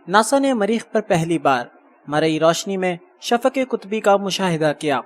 NASA نے مریخ پر پہلی بار مرئی روشنی میں شفق قطبی کا مشاہدہ کیا۔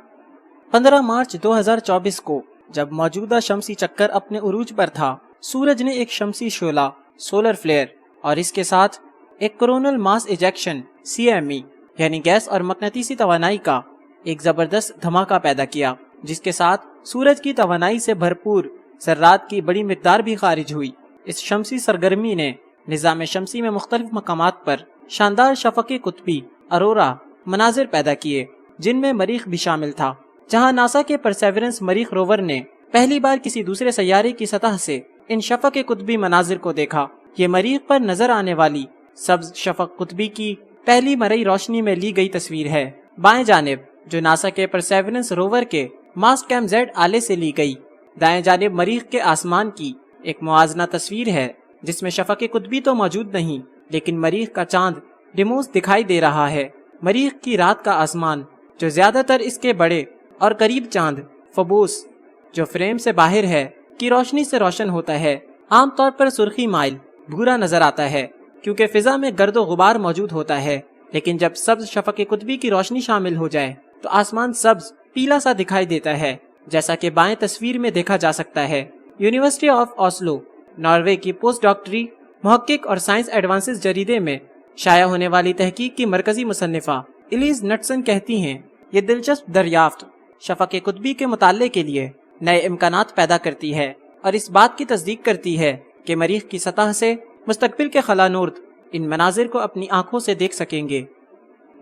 15 مارچ 2024 کو جب موجودہ شمسی چکر اپنے عروج پر تھا، سورج نے ایک شمسی شعلہ سولر فلیئر اور اس کے ساتھ ایک کورونل ماس ایجیکشن CME یعنی گیس اور مقناطیسی توانائی کا ایک زبردست دھماکہ پیدا کیا، جس کے ساتھ سورج کی توانائی سے بھرپور ذرات کی بڑی مقدار بھی خارج ہوئی۔ اس شمسی سرگرمی نے نظام شمسی میں مختلف مقامات پر شاندار شفق قطبی اروڑا مناظر پیدا کیے، جن میں مریخ بھی شامل تھا، جہاں ناسا کے پرسیورنس مریخ روور نے پہلی بار کسی دوسرے سیارے کی سطح سے ان شفق قطبی مناظر کو دیکھا۔ یہ مریخ پر نظر آنے والی سبز شفق قطبی کی پہلی مرئی روشنی میں لی گئی تصویر ہے۔ بائیں جانب جو ناسا کے پرسیورنس روور کے ماسٹکیم زیڈ آلے سے لی گئی، دائیں جانب مریخ کے آسمان کی ایک موازنہ تصویر ہے، جس میں شفق قطبی تو موجود نہیں، لیکن مریخ کا چاند ڈیموس دکھائی دے رہا ہے۔ مریخ کی رات کا آسمان، جو زیادہ تر اس کے بڑے اور قریب چاند فوبوس، جو فریم سے باہر ہے، کی روشنی سے روشن ہوتا ہے، عام طور پر سرخی مائل بھورا نظر آتا ہے، کیونکہ فضا میں گرد و غبار موجود ہوتا ہے۔ لیکن جب سبز شفق قطبی کی روشنی شامل ہو جائے تو آسمان سبز پیلا سا دکھائی دیتا ہے، جیسا کہ بائیں تصویر میں دیکھا جا سکتا ہے۔ یونیورسٹی آف اوسلو ناروے کی پوسٹ ڈاکٹری محقق اور سائنس ایڈوانسز جریدے میں شائع ہونے والی تحقیق کی مرکزی مصنفہ ایلیز نٹسن کہتی ہیں، یہ دلچسپ دریافت شفق قطبی کے مطالعے کے لیے نئے امکانات پیدا کرتی ہے اور اس بات کی تصدیق کرتی ہے کہ مریخ کی سطح سے مستقبل کے خلانورد ان مناظر کو اپنی آنکھوں سے دیکھ سکیں گے۔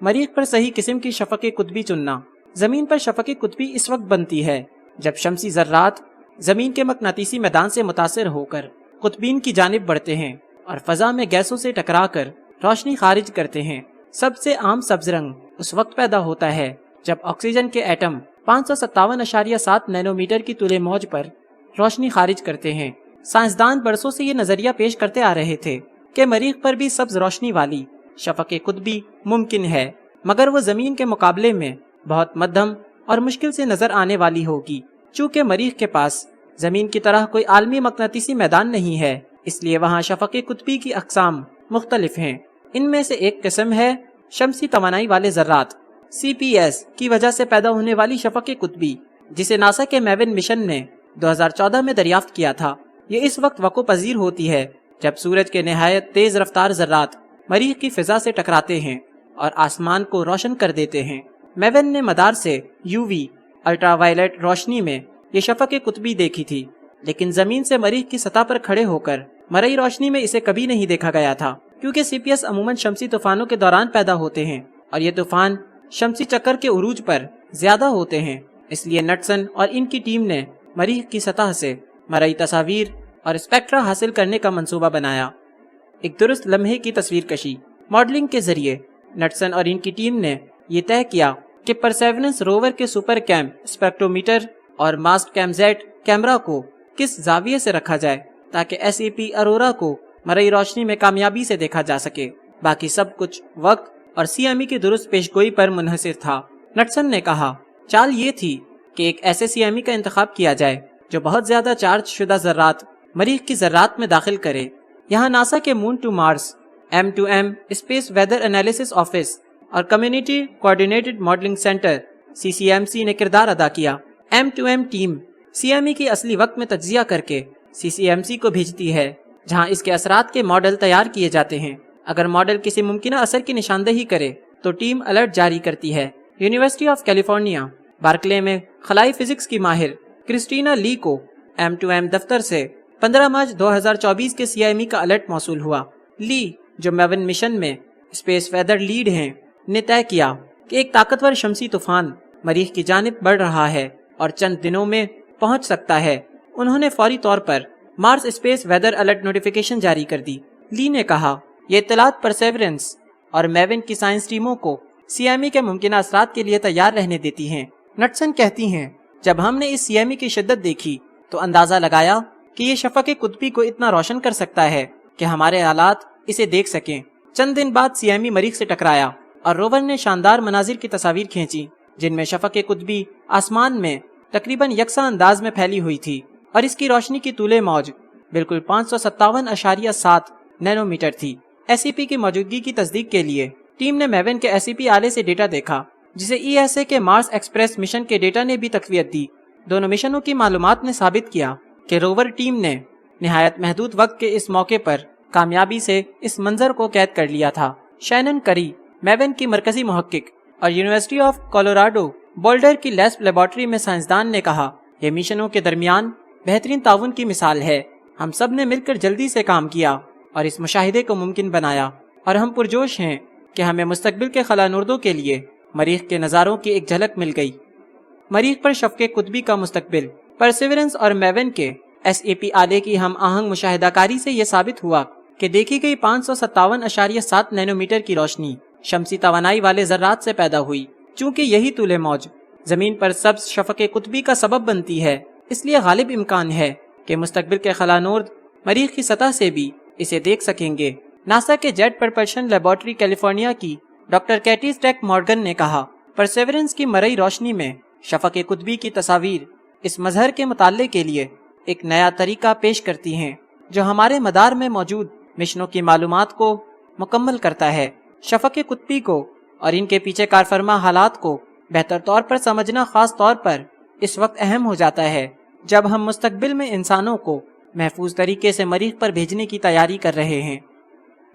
مریخ پر صحیح قسم کی شفق قطبی چننا۔ زمین پر شفق قطبی اس وقت بنتی ہے جب شمسی ذرات زمین کے مقناطیسی میدان سے متاثر ہو کر قطبین کی جانب بڑھتے ہیں اور فضا میں گیسوں سے ٹکرا کر روشنی خارج کرتے ہیں۔ سب سے عام سبز رنگ اس وقت پیدا ہوتا ہے جب آکسیجن کے ایٹم 557.7 نینومیٹر کی طول موج پر روشنی خارج کرتے ہیں۔ سائنسدان برسوں سے یہ نظریہ پیش کرتے آ رہے تھے کہ مریخ پر بھی سبز روشنی والی شفق قطبی ممکن ہے، مگر وہ زمین کے مقابلے میں بہت مدھم اور مشکل سے نظر آنے والی ہوگی۔ چونکہ مریخ کے پاس زمین کی طرح کوئی عالمی مقناطیسی میدان نہیں ہے، اس لیے وہاں شفق قطبی کی اقسام مختلف ہیں۔ ان میں سے ایک قسم ہے شمسی توانائی والے ذرات CPS کی وجہ سے پیدا ہونے والی شفق قطبی، جسے ناسا کے میون مشن نے 2014 میں دریافت کیا تھا۔ یہ اس وقت وقوع پذیر ہوتی ہے جب سورج کے نہایت تیز رفتار ذرات مریخ کی فضا سے ٹکراتے ہیں اور آسمان کو روشن کر دیتے ہیں۔ میون نے مدار سے UV الٹرا وائلٹ روشنی میں یہ شفق قطبی دیکھی تھی، لیکن زمین سے مریخ کی سطح پر کھڑے ہو کر مرئی روشنی میں اسے کبھی نہیں دیکھا گیا تھا، کیونکہ CPS عموماً شمسی طوفانوں کے دوران پیدا ہوتے ہیں اور یہ طوفان شمسی چکر کے عروج پر زیادہ ہوتے ہیں۔ اس لیے نٹسن اور ان کی ٹیم نے مریخ کی سطح سے مرئی تصاویر اور اسپیکٹرا حاصل کرنے کا منصوبہ بنایا۔ ایک درست لمحے کی تصویر کشی ماڈلنگ کے ذریعے نٹسن اور ان کی ٹیم نے یہ طے کیا کہ پرسیورنس روور کے سپر کیم اسپیکٹرومیٹر اور ماسٹکیم زیڈ کیمرا کو کس زاویے سے رکھا جائے تاکہ SEP اروڑا کو مرئی روشنی میں کامیابی سے دیکھا جا سکے۔ باقی سب کچھ وقت اور CME کی درست پیشگوئی پر منحصر تھا۔ نٹسن نے کہا، چال یہ تھی کہ ایک ایسے CME کا انتخاب کیا جائے جو بہت زیادہ چارج شدہ ذرات مریخ کی ذرات میں داخل کرے۔ یہاں ناسا کے Moon to Mars M2M Space Weather Analysis Office اور Community Coordinated Modeling Center CCMC نے کردار ادا کیا۔ M2M ٹیم CME کی اصلی وقت میں تجزیہ کر کے CCMC کو بھیجتی ہے، جہاں اس کے اثرات کے ماڈل تیار کیے جاتے ہیں۔ اگر ماڈل کسی ممکنہ اثر کی نشاندہی کرے تو ٹیم الرٹ جاری کرتی ہے۔ یونیورسٹی آف کیلیفورنیا بارکلے میں خلائی فزکس کی ماہر کرسٹینا لی کو M2M دفتر سے 15 مارچ 2024 کے CME کا الرٹ موصول ہوا۔ لی، جو میون مشن میں اسپیس ویدر لیڈ ہیں، نے طے کیا کہ ایک طاقتور شمسی طوفان مریخ کی جانب بڑھ رہا ہے اور چند دنوں میں پہنچ سکتا ہے۔ انہوں نے فوری طور پر مارس اسپیس ویدر الرٹ نوٹیفیکیشن جاری کر دی۔ لی نے کہا، یہ اطلاعات پرسیورنس اور میون کی سائنس ٹیموں کو CME کے ممکنہ اثرات کے لیے تیار رہنے دیتی ہیں۔ نٹسن کہتی ہیں، جب ہم نے اس CME کی شدت دیکھی تو اندازہ لگایا کہ یہ شفق قطبی کو اتنا روشن کر سکتا ہے کہ ہمارے آلات اسے دیکھ سکیں۔ چند دن بعد CME مریخ سے ٹکرایا اور روور نے شاندار مناظر کی تصاویر کھینچی، جن میں شفق قطبی آسمان میں تقریباً یکساں انداز میں پھیلی ہوئی تھی اور اس کی روشنی کی طول موج بالکل 557.7 نینومیٹر تھی۔ SCP کی موجودگی کی تصدیق کے لیے ٹیم نے میون کے SCP آلے سے ڈیٹا دیکھا، جسے ESA کے مارس ایکسپریس مشن کے ڈیٹا نے بھی تقویت دی۔ دونوں مشنوں کی معلومات نے ثابت کیا کہ روور ٹیم نے نہایت محدود وقت کے اس موقع پر کامیابی سے اس منظر کو قید کر لیا تھا۔ شینن کری، میون کی مرکزی محقق اور یونیورسٹی آف کولوراڈو بولڈر کی لیسپ لیبارٹری میں سائنسدان نے کہا، یہ مشنوں کے درمیان بہترین تعاون کی مثال ہے۔ ہم سب نے مل کر جلدی سے کام کیا اور اس مشاہدے کو ممکن بنایا، اور ہم پرجوش ہیں کہ ہمیں مستقبل کے خلا نوردوں کے لیے مریخ کے نظاروں کی ایک جھلک مل گئی۔ مریخ پر شفق قطبی کا مستقبل۔ پرسیورنس اور میون کے SCP آلے کی ہم آہنگ مشاہدہ کاری سے یہ ثابت ہوا کہ دیکھی گئی 557.7 نینومیٹر کی روشنی شمسی توانائی والے ذرات سے پیدا ہوئی۔ چونکہ یہی طول موج زمین پر سبز شفق قطبی کا سبب بنتی ہے، اس لیے غالب امکان ہے کہ مستقبل کے خلا نورد مریخ کی سطح سے بھی اسے دیکھ سکیں گے۔ ناسا کے جیٹ پرپلشن لیبارٹری کیلیفورنیا کی ڈاکٹر کیٹی اسٹیک مارگن نے کہا، پرسیورنس کی مرئی روشنی میں شفق قطبی کی تصاویر اس مظہر کے مطالعے کے لیے ایک نیا طریقہ پیش کرتی ہیں جو ہمارے مدار میں موجود مشنوں کی معلومات کو مکمل کرتا ہے۔ شفق قطبی کو اور ان کے پیچھے کار فرما حالات کو بہتر طور پر سمجھنا خاص طور پر اس وقت اہم ہو جاتا ہے جب ہم مستقبل میں انسانوں کو محفوظ طریقے سے مریخ پر بھیجنے کی تیاری کر رہے ہیں۔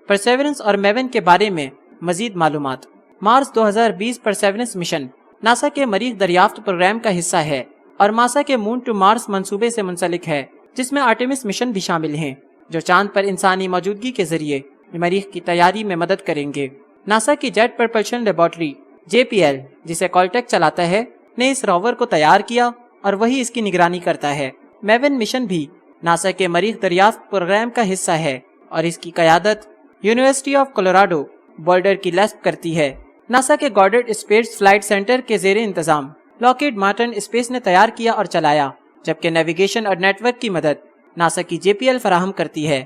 پرسیورنس اور میون کے بارے میں مزید معلومات۔ مارس 2020 پرسیورنس مشن ناسا کے مریخ دریافت پروگرام کا حصہ ہے اور ماسا کے مون ٹو مارس منصوبے سے منسلک ہے، جس میں آرٹیمس مشن بھی شامل ہیں جو چاند پر انسانی موجودگی کے ذریعے مریخ کی تیاری میں مدد کریں گے۔ ناسا کی جیٹ پرپلشن لیبارٹری JPL، جسے کالٹیک چلاتا ہے، نے اس روور کو تیار کیا اور وہی اس کی نگرانی کرتا ہے۔ میون مشن بھی ناسا کے مریخ دریافت پروگرام کا حصہ ہے اور اس کی قیادت یونیورسٹی آف کولوراڈو بولڈر کی لیسپ کرتی ہے۔ ناسا کے گارڈڈ اسپیس فلائٹ سینٹر کے زیر انتظام لاکہیڈ مارٹن اسپیس نے تیار کیا اور چلایا، جبکہ نیویگیشن اور نیٹ ورک کی مدد ناسا کی JPL فراہم کرتی ہے۔